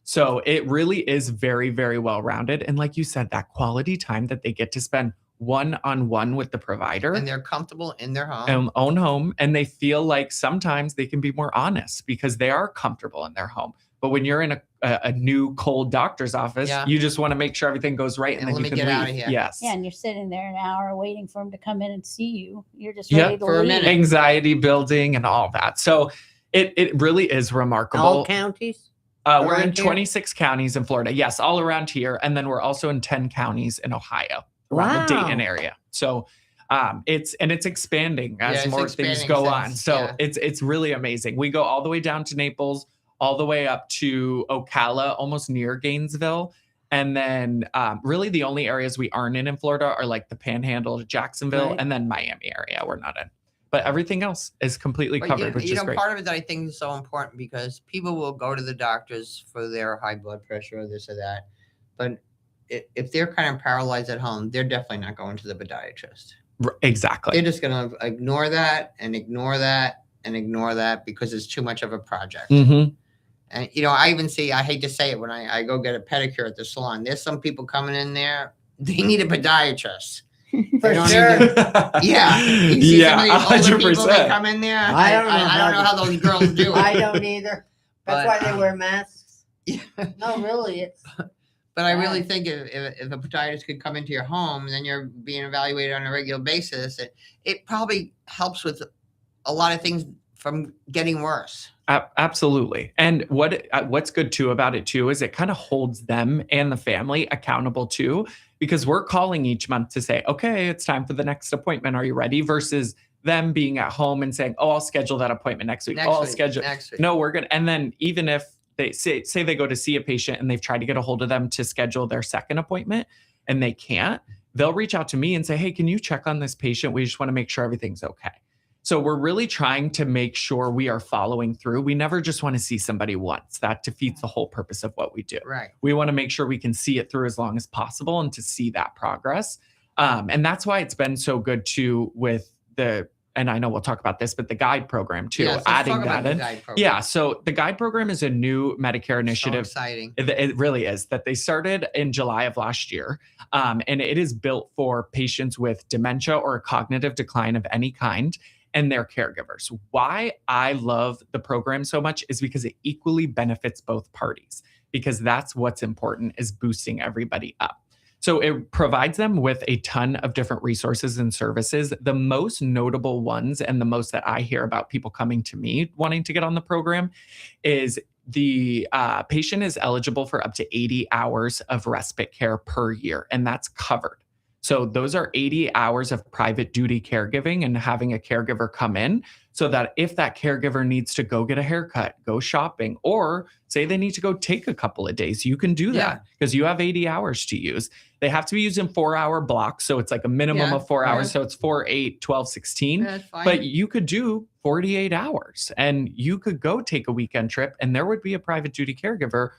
So it really is very, very well-rounded. And like you said, that quality time that they get to spend one-on-one with the provider. And they're comfortable in their home. Own home. And they feel like sometimes they can be more honest because they are comfortable in their home. But when you're in a new cold doctor's office, you just want to make sure everything goes right and then you can leave. Out of here. Yes. Yeah, and you're sitting there an hour waiting for him to come in and see you. You're just ready to leave. Anxiety building and all that. So it really is remarkable. All counties? We're in 26 counties in Florida. Yes, all around here. And then we're also in 10 counties in Ohio, around the Dayton area. So it's expanding as more things go on. So it's really amazing. We go all the way down to Naples, all the way up to Ocala, almost near Gainesville. And then really the only areas we aren't in Florida are like the Panhandle, Jacksonville, and then Miami area we're not in. But everything else is completely covered, which is great. Part of it that I think is so important because people will go to the doctors for their high blood pressure or this or that. But if they're kind of paralyzed at home, they're definitely not going to the podiatrist. Exactly. They're just going to ignore that and ignore that and ignore that because it's too much of a project. And, I even see, I hate to say it, when I go get a pedicure at the salon, there's some people coming in there, they need a podiatrist. For sure. Yeah. You see some of these older 100%. people that come in there. I don't know how those girls do it. I don't either. That's why they wear masks. No, really. But I really think if a podiatrist could come into your home, then you're being evaluated on a regular basis. It probably helps with a lot of things from getting worse. Absolutely. And what's good too about it too is it kind of holds them and the family accountable too, because we're calling each month to say, okay, it's time for the next appointment. Are you ready? Versus them being at home and saying, oh, I'll schedule that appointment next week. I'll schedule. Next week. No, we're good. And then even if they say they go to see a patient and they've tried to get a hold of them to schedule their second appointment and they can't, they'll reach out to me and say, hey, can you check on this patient? We just want to make sure everything's okay. So we're really trying to make sure we are following through. We never just want to see somebody once. That defeats the whole purpose of what we do. Right. We want to make sure we can see it through as long as possible and to see that progress. And that's why it's been so good too with and I know we'll talk about this, but the guide program too, adding that in. Yeah. So the guide program is a new Medicare initiative. So exciting. It really is, that they started in July of last year. And it is built for patients with dementia or a cognitive decline of any kind and their caregivers. Why I love the program so much is because it equally benefits both parties, because that's what's important, is boosting everybody up. So it provides them with a ton of different resources and services. The most notable ones, and the most that I hear about people coming to me wanting to get on the program, is the patient is eligible for up to 80 hours of respite care per year, and that's covered. So those are 80 hours of private duty caregiving and having a caregiver come in, so that if that caregiver needs to go get a haircut, go shopping, or say they need to go take a couple of days, you can do that because you have 80 hours to use. They have to be used in 4-hour blocks. So it's like a minimum of 4 hours. So it's 4, 8, 12, 16. That's fine. But you could do 48 hours and you could go take a weekend trip and there would be a private duty caregiver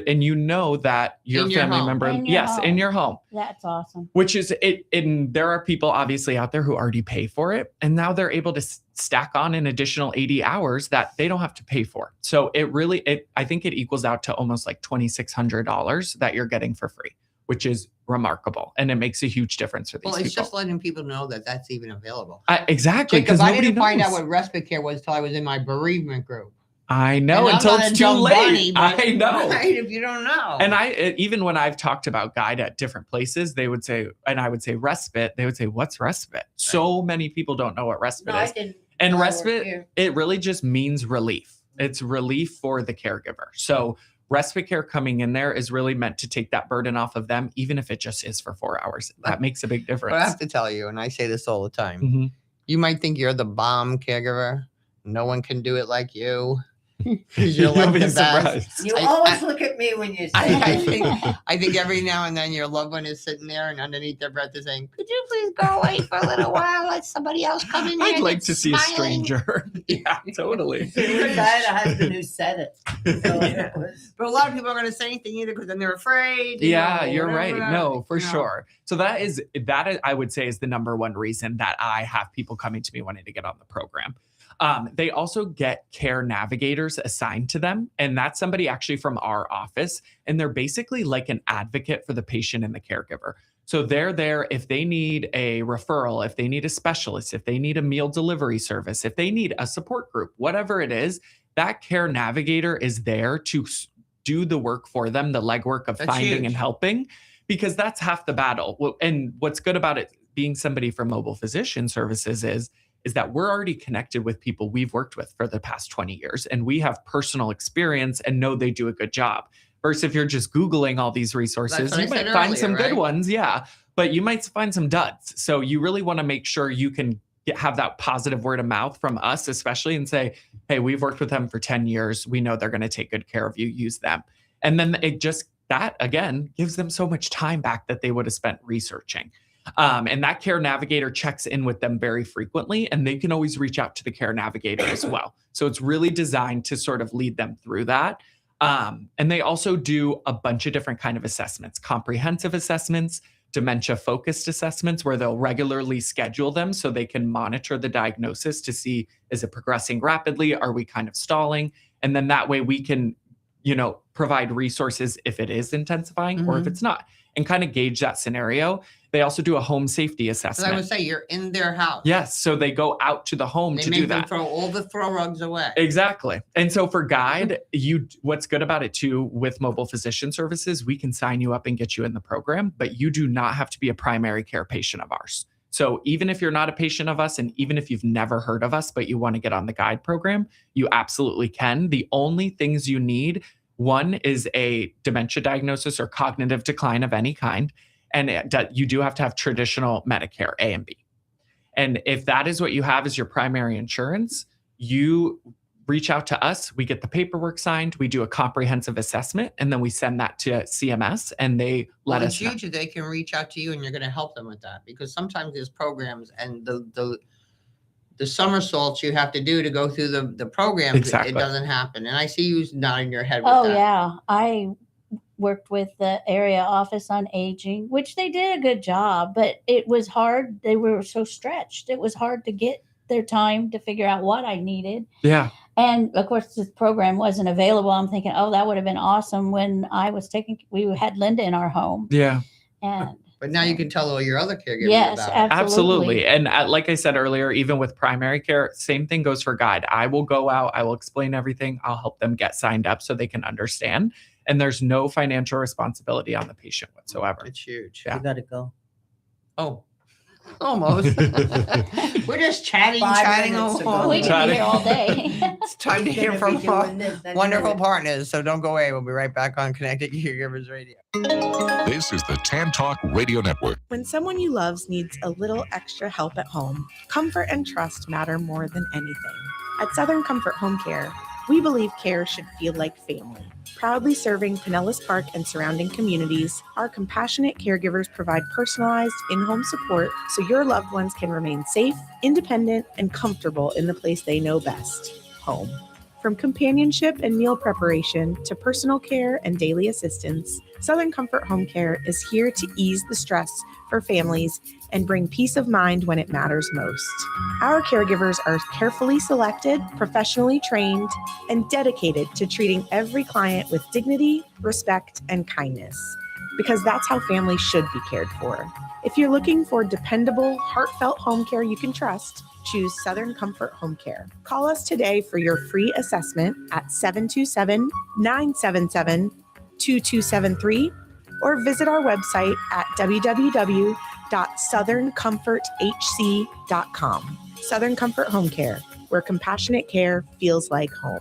and you know that your family member, in your home. That's awesome. Which is it. And there are people obviously out there who already pay for it. And now they're able to stack on an additional 80 hours that they don't have to pay for. So I think it equals out to almost like $2,600 that you're getting for free, which is remarkable. And it makes a huge difference for these people. Well, it's just letting people know that that's even available. Exactly. Because I didn't find out what respite care was until I was in my bereavement group. I know, until it's too late. I know. Right, if you don't know. And even when I've talked about Guide at different places, they would say, and I would say respite, they would say, what's respite? Right. So many people don't know what respite is. I didn't. And respite, it really just means relief. It's relief for the caregiver. So respite care coming in there is really meant to take that burden off of them, even if it just is for 4 hours. That makes a big difference. But I have to tell you, and I say this all the time, you might think you're the bomb caregiver. No one can do it like you. You're like the best. You always look at me when you say I think every now and then your loved one is sitting there and underneath their breath is saying, could you please go away for a little while? Let somebody else come in here. I'd like to see a stranger. Yeah, totally. I had a husband who said it. But a lot of people aren't going to say anything either because then they're afraid. You're right. No, for sure. So that is, I would say, is the number one reason that I have people coming to me wanting to get on the program. They also get care navigators assigned to them. And that's somebody actually from our office. And they're basically like an advocate for the patient and the caregiver. So they're there if they need a referral, if they need a specialist, if they need a meal delivery service, if they need a support group, whatever it is, that care navigator is there to do the work for them, the legwork of finding and helping, because that's half the battle. And what's good about it being somebody from Mobile Physician Services is that we're already connected with people we've worked with for the past 20 years, and we have personal experience and know they do a good job. Versus if you're just Googling all these resources, you might find some good ones, but you might find some duds. So you really want to make sure you can have that positive word of mouth from us, especially, and say, hey, we've worked with them for 10 years. We know they're going to take good care of you. Use them. And then that again gives them so much time back that they would have spent researching. And that care navigator checks in with them very frequently, and they can always reach out to the care navigator as well. So it's really designed to sort of lead them through that. And they also do a bunch of different kind of assessments, comprehensive assessments, dementia-focused assessments, where they'll regularly schedule them so they can monitor the diagnosis to see, is it progressing rapidly? Are we kind of stalling? And then that way we can, provide resources if it is intensifying or if it's not, and kind of gauge that scenario. They also do a home safety assessment. I would say you're in their house. Yes. So they go out to the home to do that. They make them throw all the throw rugs away. Exactly. And so for Guide, what's good about it too, with Mobile Physician Services, we can sign you up and get you in the program, but you do not have to be a primary care patient of ours. So even if you're not a patient of us, and even if you've never heard of us, but you want to get on the Guide program, you absolutely can. The only things you need, one is a dementia diagnosis or cognitive decline of any kind. And you do have to have traditional Medicare, A and B. And if that is what you have as your primary insurance, you reach out to us. We get the paperwork signed. We do a comprehensive assessment, and then we send that to CMS, and they let us know. It's huge that they can reach out to you, and you're going to help them with that, because sometimes there's programs and the somersaults you have to do to go through the program. Exactly. It doesn't happen. And I see you nodding your head with that. Yeah. I worked with the area office on aging, which they did a good job, but it was hard. They were so stretched. It was hard to get their time to figure out what I needed. Yeah. And of course, this program wasn't available. I'm thinking, that would have been awesome when we had Linda in our home. Yeah. But now you can tell all your other caregivers yes, about it. Absolutely. And like I said earlier, even with primary care, same thing goes for Guide. I will go out, I will explain everything. I'll help them get signed up so they can understand. And there's no financial responsibility on the patient whatsoever. It's huge. You got to go. Oh, almost. We're just chatting along. We can be here all day. It's time to hear from our wonderful partners. So don't go away. We'll be right back on Connected Caregivers Radio. This is the Tan Talk Radio Network. When someone you love needs a little extra help at home, comfort and trust matter more than anything. At Southern Comfort Home Care, We believe care should feel like family. Proudly serving Pinellas Park and surrounding communities, our compassionate caregivers provide personalized in-home support so your loved ones can remain safe, independent, and comfortable in the place they know best, home. From companionship and meal preparation to personal care and daily assistance, Southern Comfort Home Care is here to ease the stress for families and bring peace of mind when it matters most. Our caregivers are carefully selected, professionally trained, and dedicated to treating every client with dignity, respect, and kindness, because that's how families should be cared for. If you're looking for dependable, heartfelt home care you can trust, choose Southern Comfort Home Care. Call us today for your free assessment at 727-977-2273 or visit our website at www.southerncomforthc.com. Southern Comfort Home Care, where compassionate care feels like home.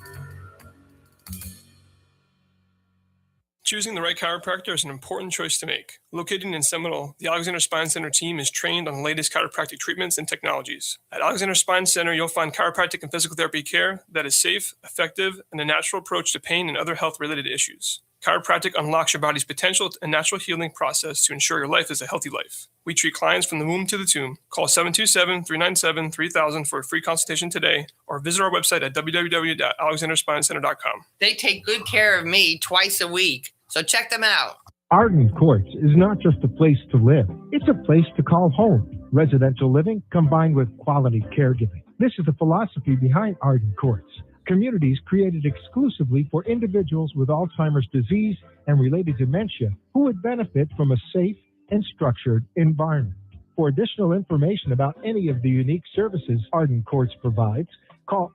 Choosing the right chiropractor is an important choice to make. Located in Seminole, the Alexander Spine Center team is trained on the latest chiropractic treatments and technologies. At Alexander Spine Center, you'll find chiropractic and physical therapy care that is safe, effective, and a natural approach to pain and other health-related issues. Chiropractic unlocks your body's potential and natural healing process to ensure your life is a healthy life. We treat clients from the womb to the tomb. Call 727-397-3000 for a free consultation today, or visit our website at www.alexanderspinecenter.com. They take good care of me twice a week, so check them out. Arden Courts is not just a place to live. It's a place to call home. Residential living combined with quality caregiving. This is the philosophy behind Arden Courts. Communities created exclusively for individuals with Alzheimer's disease and related dementia who would benefit from a safe and structured environment. For additional information about any of the unique services Arden Courts provides, call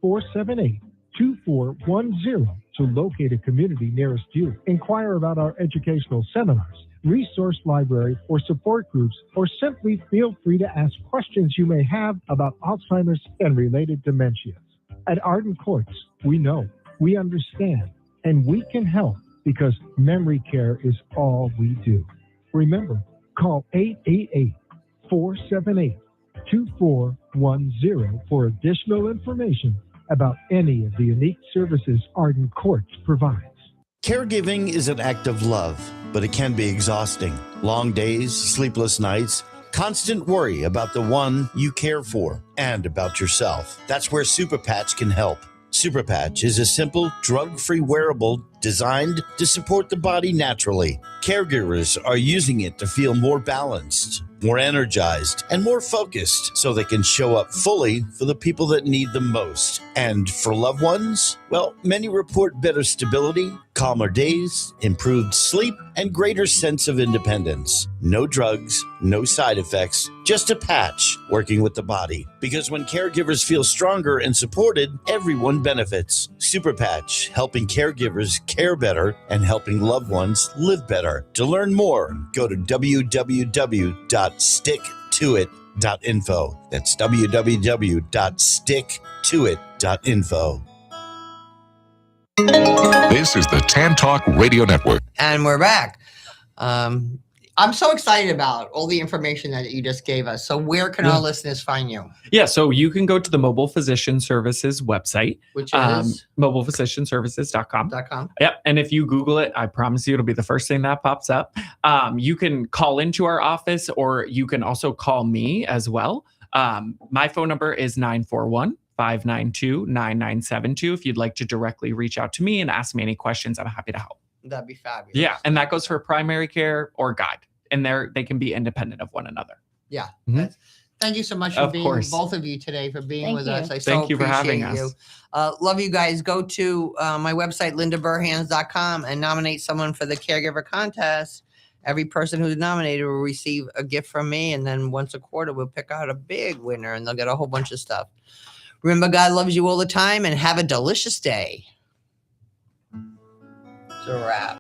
888-478-2410 to locate a community nearest you. Inquire about our educational seminars, resource library, or support groups, or simply feel free to ask questions you may have about Alzheimer's and related dementias. At Arden Courts, we know, we understand, and we can help because memory care is all we do. Remember, call 888-478-2410 for additional information about any of the unique services Arden Courts provides. Caregiving is an act of love, but it can be exhausting. Long days, sleepless nights, constant worry about the one you care for and about yourself. That's where Super Patch can help. Super Patch is a simple, drug-free wearable designed to support the body naturally. Caregivers are using it to feel more balanced, more energized, and more focused so they can show up fully for the people that need them most. And for loved ones, well, many report better stability, calmer days, improved sleep, and greater sense of independence. No drugs, no side effects, just a patch working with the body. Because when caregivers feel stronger and supported, everyone benefits. Super Patch, helping caregivers care better and helping loved ones live better. To learn more, go to www.sticktoit.info. That's www.sticktoit.info. This is the Tan Talk Radio Network. And we're back. I'm so excited about all the information that you just gave us. So where can our listeners find you? Yeah, so you can go to the Mobile Physician Services website, which is mobilephysicianservices.com. Yep. And if you Google it, I promise you it'll be the first thing that pops up. You can call into our office, or you can also call me as well. My phone number is 941-592-9972. If you'd like to directly reach out to me and ask me any questions, I'm happy to help. That'd be fabulous. Yeah, and that goes for primary care or guide. And they can be independent of one another. Yeah. Mm-hmm. Thank you so much for being, both of you today, for being with us. I Thank you for having appreciate us. you. Love you guys. Go to my website, lindaburhans.com, and nominate someone for the caregiver contest. Every person who's nominated will receive a gift from me. And then once a quarter, we'll pick out a big winner, and they'll get a whole bunch of stuff. Remember, God loves you all the time, and have a delicious day. It's a wrap.